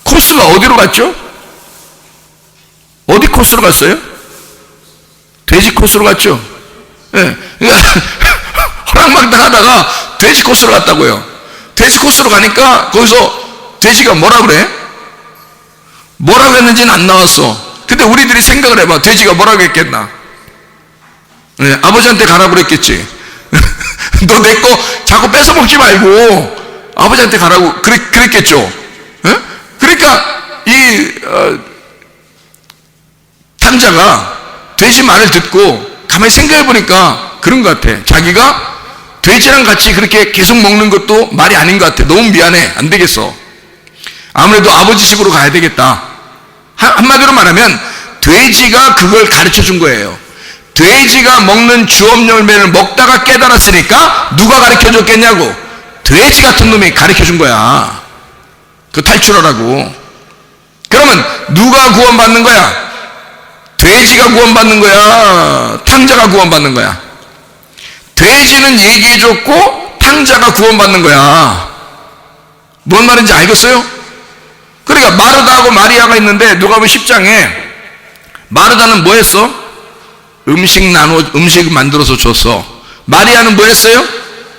Speaker 1: 코스가 어디로 갔죠? 어디 코스로 갔어요? 돼지 코스로 갔죠? 예. 허랑방탕 하다가 돼지 코스로 갔다고요. 돼지 코스로 가니까 거기서 돼지가 뭐라 그래? 뭐라고 했는지는 안 나왔어. 근데 우리들이 생각을 해봐. 돼지가 뭐라고 했겠나? 네, 아버지한테 가라고 그랬겠지. 너 내 거 자꾸 뺏어 먹지 말고 아버지한테 가라고 그랬겠죠. 네? 그러니까 탕자가 돼지 말을 듣고 가만히 생각해 보니까 그런 것 같아. 자기가 돼지랑 같이 그렇게 계속 먹는 것도 말이 아닌 것 같아. 너무 미안해. 안 되겠어. 아무래도 아버지 집으로 가야 되겠다. 한마디로 말하면 돼지가 그걸 가르쳐 준 거예요. 돼지가 먹는 주업 열매를 먹다가 깨달았으니까 누가 가르쳐 줬겠냐고. 돼지 같은 놈이 가르쳐 준 거야. 그 탈출하라고. 그러면 누가 구원받는 거야? 돼지가 구원받는 거야? 탕자가 구원받는 거야? 돼지는 얘기해 줬고 탕자가 구원받는 거야. 뭔 말인지 알겠어요? 그러니까 마르다하고 마리아가 있는데 누가복음 10장에 마르다는 뭐 했어? 음식 만들어서 줬어. 마리아는 뭐 했어요?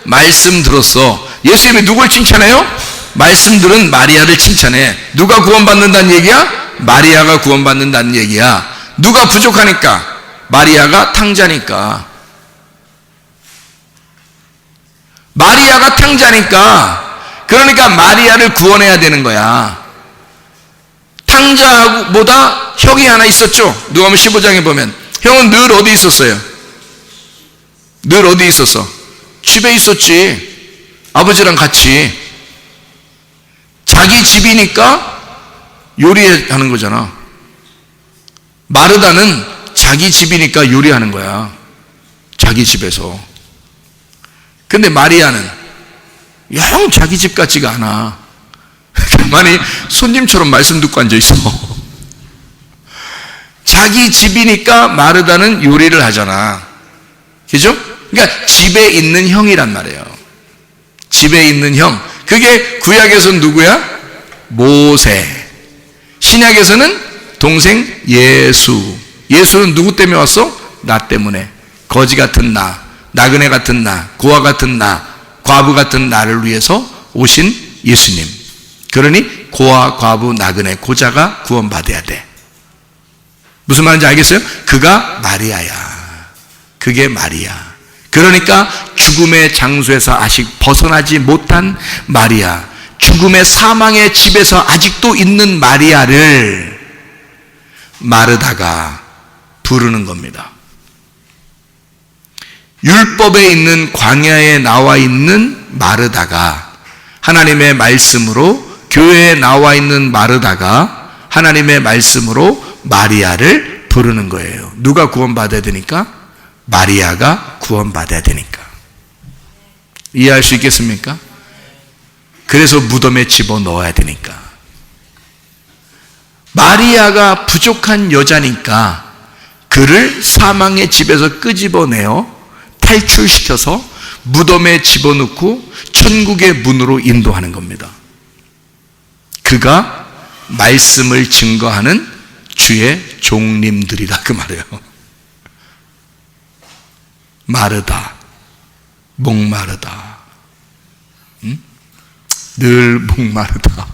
Speaker 1: 말씀 들었어. 예수님이 누굴 칭찬해요? 말씀 들은 마리아를 칭찬해. 누가 구원받는다는 얘기야? 마리아가 구원받는다는 얘기야. 누가 부족하니까? 마리아가 탕자니까. 마리아가 탕자니까. 그러니까 마리아를 구원해야 되는 거야. 탕자보다 형이 하나 있었죠. 누가복음 15장에 보면 형은 늘 어디 있었어요? 늘 어디 있었어? 집에 있었지. 아버지랑 같이. 자기 집이니까 요리하는 거잖아. 마르다는 자기 집이니까 요리하는 거야. 자기 집에서. 근데 마리아는 영 자기 집 같지가 않아. 가만히 손님처럼 말씀 듣고 앉아있어. 자기 집이니까 마르다는 요리를 하잖아. 그죠? 그러니까 집에 있는 형이란 말이에요. 집에 있는 형. 그게 구약에서는 누구야? 모세. 신약에서는 동생 예수. 예수는 누구 때문에 왔어? 나 때문에. 거지 같은 나, 나그네 같은 나, 고아 같은 나, 과부 같은 나를 위해서 오신 예수님. 그러니 고아, 과부, 나그네, 고자가 구원받아야 돼. 무슨 말인지 알겠어요? 그가 마리아야. 그게 마리아. 그러니까 죽음의 장소에서 아직 벗어나지 못한 마리아, 죽음의 사망의 집에서 아직도 있는 마리아를 마르다가 부르는 겁니다. 율법에 있는 광야에 나와 있는 마르다가 하나님의 말씀으로, 교회에 나와 있는 마르다가 하나님의 말씀으로 마리아를 부르는 거예요. 누가 구원받아야 되니까? 마리아가 구원받아야 되니까. 이해할 수 있겠습니까? 그래서 무덤에 집어넣어야 되니까. 마리아가 부족한 여자니까 그를 사망의 집에서 끄집어내어 탈출시켜서 무덤에 집어넣고 천국의 문으로 인도하는 겁니다. 그가 말씀을 증거하는 주의 종님들이다 그 말이에요. 마르다, 목마르다, 응? 늘 목마르다.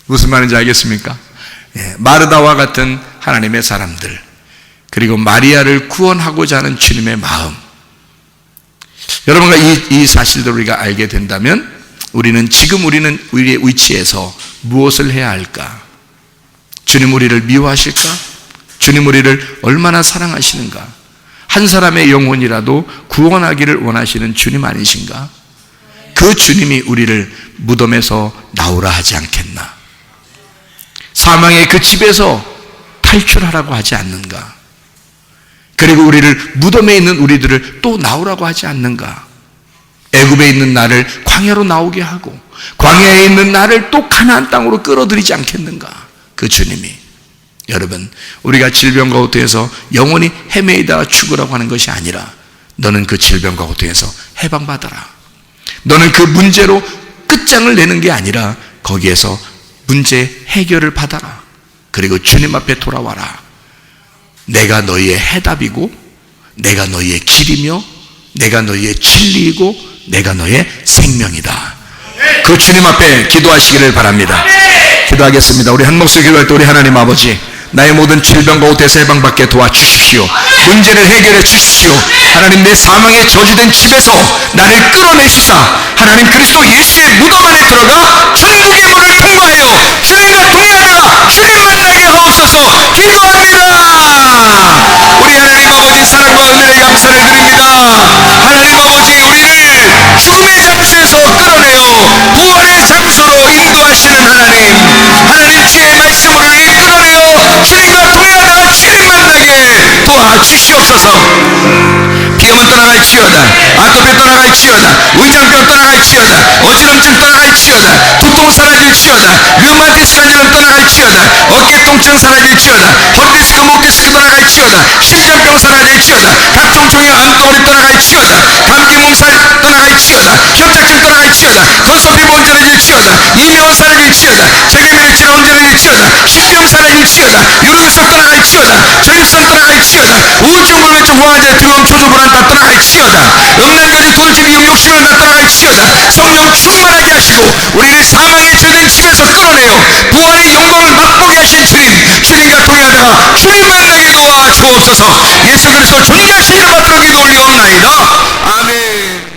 Speaker 1: 무슨 말인지 알겠습니까? 예, 마르다와 같은 하나님의 사람들, 그리고 마리아를 구원하고자 하는 주님의 마음. 여러분과 이 사실들을 우리가 알게 된다면 우리는 지금 우리는 우리의 위치에서 무엇을 해야 할까? 주님 우리를 미워하실까? 주님 우리를 얼마나 사랑하시는가? 한 사람의 영혼이라도 구원하기를 원하시는 주님 아니신가? 그 주님이 우리를 무덤에서 나오라 하지 않겠나? 사망의 그 집에서 탈출하라고 하지 않는가? 그리고 우리를, 무덤에 있는 우리들을 또 나오라고 하지 않는가? 애굽에 있는 나를 광야로 나오게 하고 광야에 있는 나를 또 가나안 땅으로 끌어들이지 않겠는가? 그 주님이. 여러분, 우리가 질병과 고통에서 영원히 헤매이다가 죽으라고 하는 것이 아니라 너는 그 질병과 고통에서 해방받아라. 너는 그 문제로 끝장을 내는 게 아니라 거기에서 문제 해결을 받아라. 그리고 주님 앞에 돌아와라. 내가 너희의 해답이고 내가 너희의 길이며 내가 너희의 진리이고 내가 너의 생명이다. 그 주님 앞에 기도하시기를 바랍니다. 기도하겠습니다. 우리 한 목소리 기도할 때 우리 하나님 아버지, 나의 모든 질병과 고통에서 해방받게 도와주십시오. 문제를 해결해 주십시오. 하나님, 내 사망에 저지된 집에서 나를 끌어내시사 하나님 그리스도 예수의 무덤 안에 들어가 천국의 문을 통과하여 주님과 동행하다가 주님 만나게 하옵소서. 기도합니다. 우리 하나님 아버지, 사랑과 은혜에 감사를 드립니다. 하나님 아버지, 우리를 죽음의 장소에서 끌어내어 부활의 장소로 인도하시는 하나님, 하나님 주의 말씀으로 우리를 끌어내어 주님과 동행하다가 주님 만나게 도와주시옵소서. 비염은 떠나갈지어다, 아토피 떠나갈지어다, 위장병 떠나갈지어다, 어지럼증 떠나갈지어다, 두통 사라질지어다, 류마티스 관절염 떠나갈지어다, 어깨 통증 사라질지어다, 허리디스크 목디스크 떠나갈지어다, 심장병 사라질지어다, 각종 종의 암덩어리 떠나갈지어다, 감기 몸살 떠나갈지어다, 혈전 건소피 번전해질지어다. 이명은 사라질지어다. 재개멸치는 온전해질지어다. 십병 사라질지어다. 유름성 떠나갈지어다. 전립선 떠나갈지어다. 우울증 불면증 공황장애 두려움 초조 불안 다 떠나갈지어다. 음란거짓 돌주기 음욕심을 다 떠나갈지어다. 성령 충만하게 하시고 우리를 사망의 죄된 집에서 끌어내어 부활의 영광을 맛보게 하신 주님과 동행하다가 주님 만나게 도와 주옵소서. 예수 그리스도 존귀하신 이름 받들어 기도 올리옵나이다.